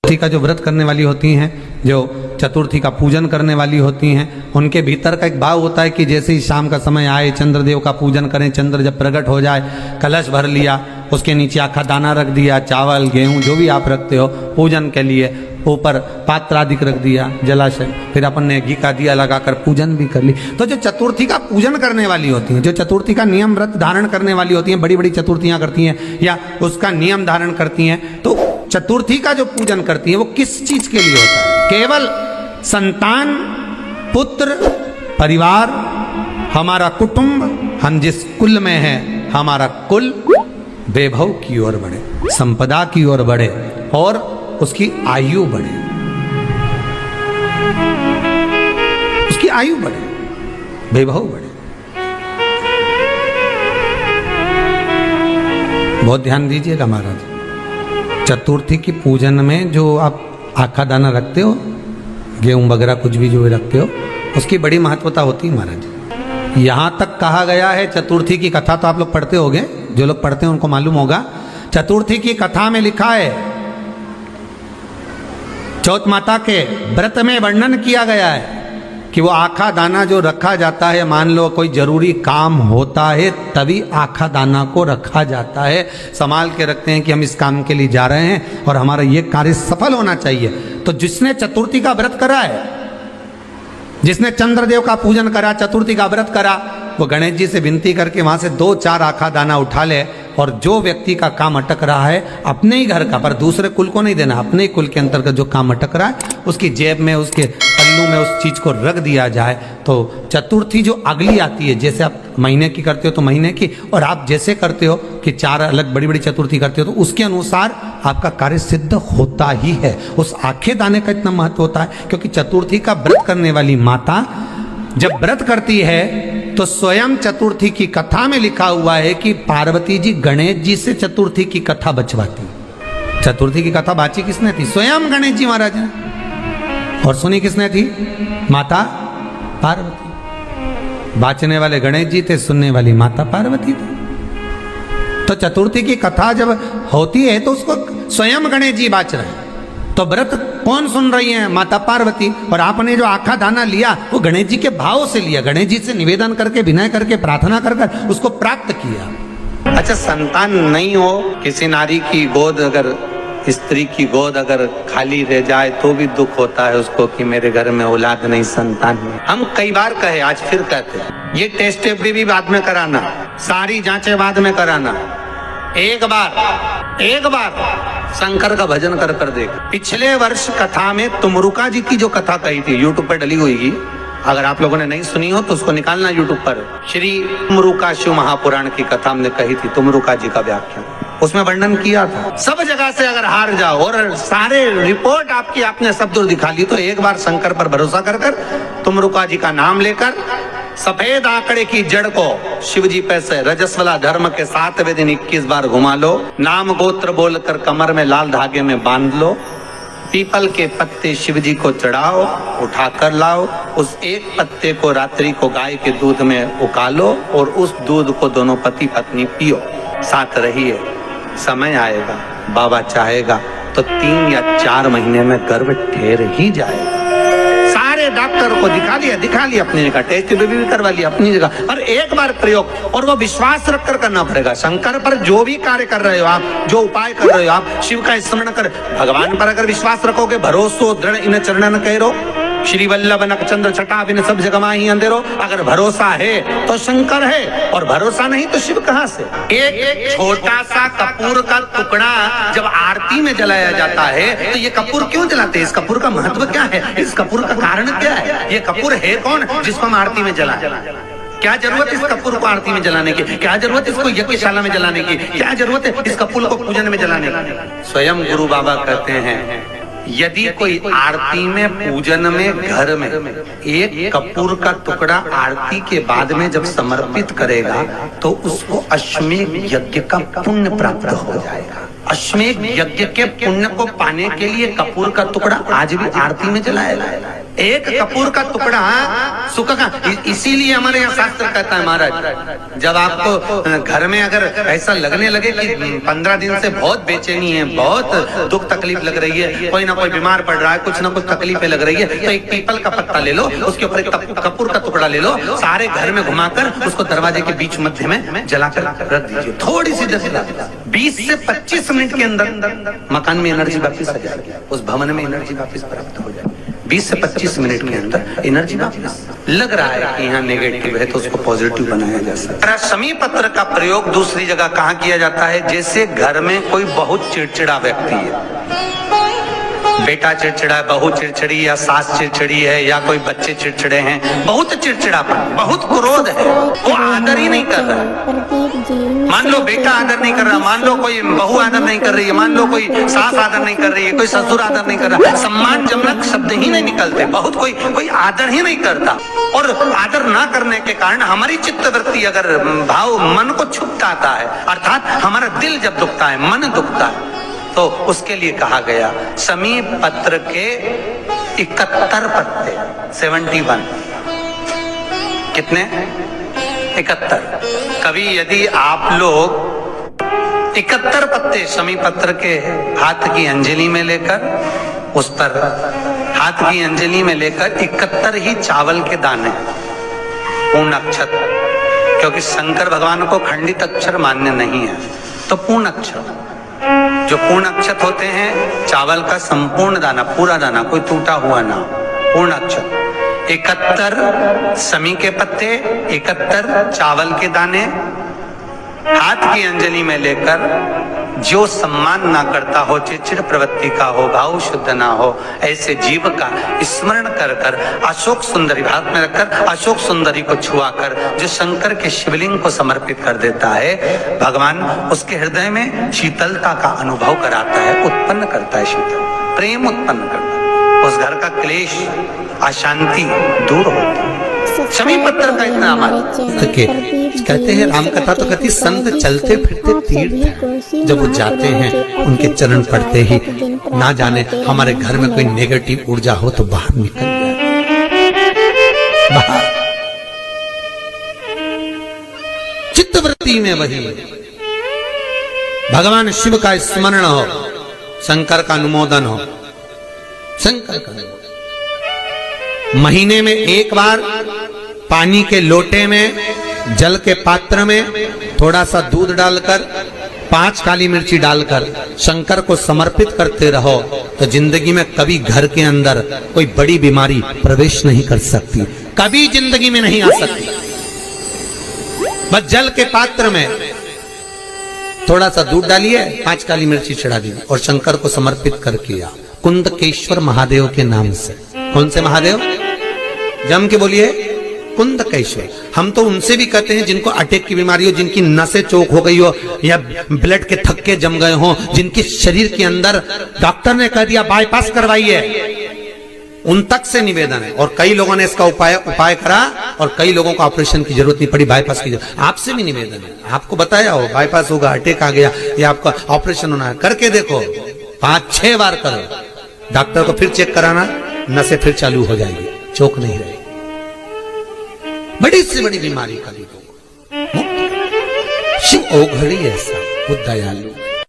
चतुर्थी का जो व्रत करने वाली होती हैं, जो चतुर्थी का पूजन करने वाली होती हैं, उनके भीतर का एक भाव होता है कि जैसे ही शाम का समय आए चंद्रदेव का पूजन करें, चंद्र जब प्रकट हो जाए, कलश भर लिया, उसके नीचे आखा दाना रख दिया, चावल गेहूं जो भी आप रखते हो पूजन के लिए, ऊपर पात्र आदि रख दिया जलाशय, फिर अपन ने घी का दिया लगाकर पूजन भी कर ली। तो जो चतुर्थी का पूजन करने वाली होती हैं, जो चतुर्थी का नियम व्रत धारण करने वाली होती हैं, बड़ी बड़ी चतुर्थियां करती हैं या उसका नियम धारण करती हैं, तो चतुर्थी का जो पूजन करती है वो किस चीज के लिए होता है? केवल संतान, पुत्र, परिवार, हमारा कुटुंब, हम जिस कुल में हैं, हमारा कुल वैभव की ओर बढ़े, संपदा की ओर बढ़े और उसकी आयु बढ़े, उसकी आयु बढ़े, वैभव बढ़े। बहुत ध्यान दीजिएगा महाराज, चतुर्थी की पूजन में जो आप आखा दाना रखते हो, गेहूं वगैरह कुछ भी जो रखते हो, उसकी बड़ी महत्वता होती है महाराज। यहां तक कहा गया है, चतुर्थी की कथा तो आप लोग पढ़ते होंगे, जो लोग पढ़ते हैं उनको मालूम होगा, चतुर्थी की कथा में लिखा है, चौथ माता के व्रत में वर्णन किया गया है कि वो आखा दाना जो रखा जाता है, मान लो कोई जरूरी काम होता है तभी आखा दाना को रखा जाता है, संभाल के रखते हैं कि हम इस काम के लिए जा रहे हैं और हमारा ये कार्य सफल होना चाहिए। तो जिसने चतुर्थी का व्रत करा है, जिसने चंद्रदेव का पूजन करा, चतुर्थी का व्रत करा, वो गणेश जी से विनती करके वहां से 2-4 आखा दाना उठा ले, और जो व्यक्ति का काम अटक रहा है अपने ही घर का, पर दूसरे कुल को नहीं देना, अपने ही कुल के अंतर्गत जो काम अटक रहा है उसकी जेब में, उसके पल्लू में उस चीज को रख दिया जाए। तो चतुर्थी जो अगली आती है, जैसे आप महीने की करते हो तो महीने की, और आप जैसे करते हो कि 4 अलग बड़ी बड़ी चतुर्थी करते हो, तो उसके अनुसार आपका कार्य सिद्ध होता ही है। उस आखे दाने का इतना महत्व होता है क्योंकि चतुर्थी का व्रत करने वाली माता जब व्रत करती है तो स्वयं चतुर्थी की कथा में लिखा हुआ है कि पार्वती जी गणेश जी से चतुर्थी की कथा बचवाती। चतुर्थी की कथा बाची किसने थी? स्वयं गणेश जी महाराज ने। और सुनी किसने थी? माता पार्वती। बाचने वाले गणेश जी थे, सुनने वाली माता पार्वती थी। तो चतुर्थी की कथा जब होती है तो उसको स्वयं गणेश जी बाच रहे हैं, तो व्रत कौन सुन रही है? माता पार्वती। और आपने जो आखा दाना लिया वो गणेश जी के भाव से लिया, गणेश जी से निवेदन करके, विनय करके, प्रार्थना कर उसको प्राप्त किया। अच्छा, संतान नहीं हो, किसी नारी की गोद, अगर स्त्री की गोद अगर खाली रह जाए तो भी दुख होता है उसको कि मेरे घर में औलाद नहीं, संतान नहीं। हम कई बार कहे, आज फिर कहते हैं, ये टेस्ट भी बाद में कराना, सारी जांचें बाद में कराना, एक बार शंकर का भजन कर कर देख। पिछले वर्ष कथा में तुमरुका जी की जो कथा कही थी, यूट्यूब पर डली हुई, अगर आप लोगों ने नहीं सुनी हो तो उसको निकालना यूट्यूब पर। श्री तुमरुका शिव महापुराण की कथा हमने कही थी, तुमरुका जी का व्याख्यान, उसमें वर्णन किया था। सब जगह से अगर हार जाओ और सारे रिपोर्ट आपकी आपने सब दूर दिखा ली, तो एक बार शंकर पर भरोसा कर कर तुमरुका जी का नाम लेकर सफेद आंकड़े की जड़ को शिव जी पे से रजस्वला धर्म के 7वें दिन 21 बार घुमा लो, नाम गोत्र बोलकर कमर में लाल धागे में बांध लो, पीपल के पत्ते शिव जी को चढ़ाओ, उठा कर लाओ, उस एक पत्ते को रात्रि को गाय के दूध में उकालो और उस दूध को दोनों पति पत्नी पियो, साथ रहिए। समय आएगा, बाबा चाहेगा तो 3 या 4 महीने में गर्भ ठहर ही जाएगा। सारे डॉक्टर को दिखा लिया अपनी जगह, टेस्ट भी करवा लिया अपनी जगह, पर एक बार प्रयोग, और वो विश्वास रखकर करना पड़ेगा। शंकर पर जो भी कार्य कर रहे हो आप, जो उपाय कर रहे हो आप, शिव का स्मरण कर, भगवान पर अगर विश्वास रखोगे, भरोसो दृढ़ इन चरणन कहो, श्री वल्लभ नख चंद्र छटा बिन सब जगह माही अंधेरो। अगर भरोसा है तो शंकर है, और भरोसा नहीं तो शिव कहां से? एक छोटा सा कपूर का टुकड़ा जब आरती में जलाया जाता है तो ये कपूर क्यों जलाते हैं? इस कपूर का महत्व क्या है? इस कपूर का कारण क्या है? ये कपूर है कौन जिसको हम आरती में जलाएं? क्या जरूरत इस कपूर को आरती में जलाने की? क्या जरूरत इसको यज्ञशाला में जलाने की? क्या जरूरत है इस कपूर को पूजन में जलाने की? स्वयं गुरु बाबा कहते हैं, यदि कोई आरती में, पूजन में, घर में एक कपूर का टुकड़ा आरती के बाद में जब समर्पित करेगा तो उसको अश्वमेध यज्ञ का पुण्य प्राप्त हो जाएगा। अश्वमेध यज्ञ के पुण्य को पाने के लिए कपूर का टुकड़ा आज भी आरती में जलाया जाए। एक कपूर का टुकड़ा सुख का, इसीलिए हमारे यहाँ शास्त्र कहता है महाराज, जब आपको घर में अगर ऐसा लगने लगे कि 15 दिन से बहुत बेचैनी है, बहुत दुख तकलीफ लग रही है, कोई ना कोई बीमार पड़ रहा है, कुछ ना कुछ तकलीफें लग रही है, तो एक पीपल का पत्ता ले लो, उसके ऊपर एक कपूर का टुकड़ा ले लो, सारे घर में घुमाकर उसको दरवाजे के बीच मध्य में जलाकर रख दीजिए। थोड़ी सी 20 से 25 मिनट के अंदर मकान में एनर्जी वापिस आ जाएगी, उस भवन में एनर्जी वापिस प्राप्त हो जाएगी। 20 से 25 मिनट के अंदर एनर्जी वापिस। लग रहा है कि यहाँ नेगेटिव है तो उसको पॉजिटिव बनाया जा सकता है। शमी पत्र का प्रयोग दूसरी जगह कहाँ किया जाता है? जैसे घर में कोई बहुत चिड़चिड़ा व्यक्ति है, बेटा चिड़चिड़ा है, बहू चिड़चिड़ी, या सास चिड़चिड़ी है, या कोई बच्चे चिड़चिड़े हैं, बहुत चिड़चिड़ापन, बहुत क्रोध है, वो आदर ही नहीं कर रहा। मान लो बेटा आदर नहीं कर रहा, मान लो कोई बहू आदर नहीं कर रही है, मान लो कोई सास आदर नहीं कर रही है, कोई ससुर आदर नहीं कर रहा, सम्मान जमक शब्द ही नहीं निकलते, बहुत कोई आदर ही नहीं करता। और आदर ना करने के कारण हमारी चित्तवृत्ति अगर भाव मन को छुपता है, अर्थात हमारा दिल जब दुखता है, मन दुखता है, तो उसके लिए कहा गया शमी पत्र के 71 पत्ते, 71, कितने? 71। कभी यदि आप लोग 71 पत्ते शमी पत्र के हाथ की अंजलि में लेकर, उस पर हाथ की अंजलि में लेकर 71 ही चावल के दाने, पूर्ण अक्षर, क्योंकि शंकर भगवान को खंडित अक्षर मान्य नहीं है, तो पूर्ण अक्षर, जो पूर्ण अक्षत होते हैं, चावल का संपूर्ण दाना, पूरा दाना, कोई टूटा हुआ ना, पूर्ण अक्षत, 71 शमी के पत्ते, 71 चावल के दाने, हाथ की अंजलि में लेकर, जो सम्मान ना करता हो, चिड़चिड़ प्रवृत्ति का हो, भाव शुद्ध ना हो, ऐसे जीव का स्मरण कर कर अशोक सुंदरी हाथ में रखकर अशोक सुंदरी को छुआकर जो शंकर के शिवलिंग को समर्पित कर देता है, भगवान उसके हृदय में शीतलता का अनुभव कराता है, उत्पन्न करता है, शीतल प्रेम उत्पन्न करता है, उस घर का क्लेश अशांति दूर होता है। शमी पत्र का इतना कहते हैं, राम कथा तो कहती, संत चलते फिरते तीर्थ जब वो जाते हैं, उनके चरण पड़ते ही ना जाने हमारे घर में कोई नेगेटिव ऊर्जा हो तो बाहर निकल जाए, बाहर चित्तवृत्ति में वही भगवान शिव का स्मरण हो, शंकर का अनुमोदन हो, शंकर का महीने में एक बार पानी के लोटे में, जल के पात्र में थोड़ा सा दूध डालकर, 5 काली मिर्ची डालकर शंकर को समर्पित करते रहो, तो जिंदगी में कभी घर के अंदर कोई बड़ी बीमारी प्रवेश नहीं कर सकती, कभी जिंदगी में नहीं आ सकती। बस जल के पात्र में थोड़ा सा दूध डालिए, 5 काली मिर्ची चढ़ा दी और शंकर को समर्पित कर किया, कुंदकेश्वर महादेव के नाम से। कौन से महादेव? जम के बोलिए, कुंदकेश्वर। हम तो उनसे भी कहते हैं जिनको अटैक की बीमारी हो, जिनकी नसें चौक हो गई हो, या ब्लड के थक्के जम गए हो, जिनके शरीर के अंदर डॉक्टर ने कह दिया बाईपास करवाइए, उन तक से निवेदन है। और कई लोगों ने इसका उपाय करा और कई लोगों को ऑपरेशन की जरूरत नहीं पड़ी, बाईपास की जरूरत। आपसे भी निवेदन है, आपको बताया हो बाईपास होगा, अटैक आ गया या आपका ऑपरेशन होना है, करके देखो, 5-6 बार करो, डॉक्टर को फिर चेक कराना, नसें फिर चालू हो जाएगी, चौक नहीं रहेगी। बड़ी से बड़ी बीमारी का भी शिव ओघड़ी ऐसा, वो दयालु।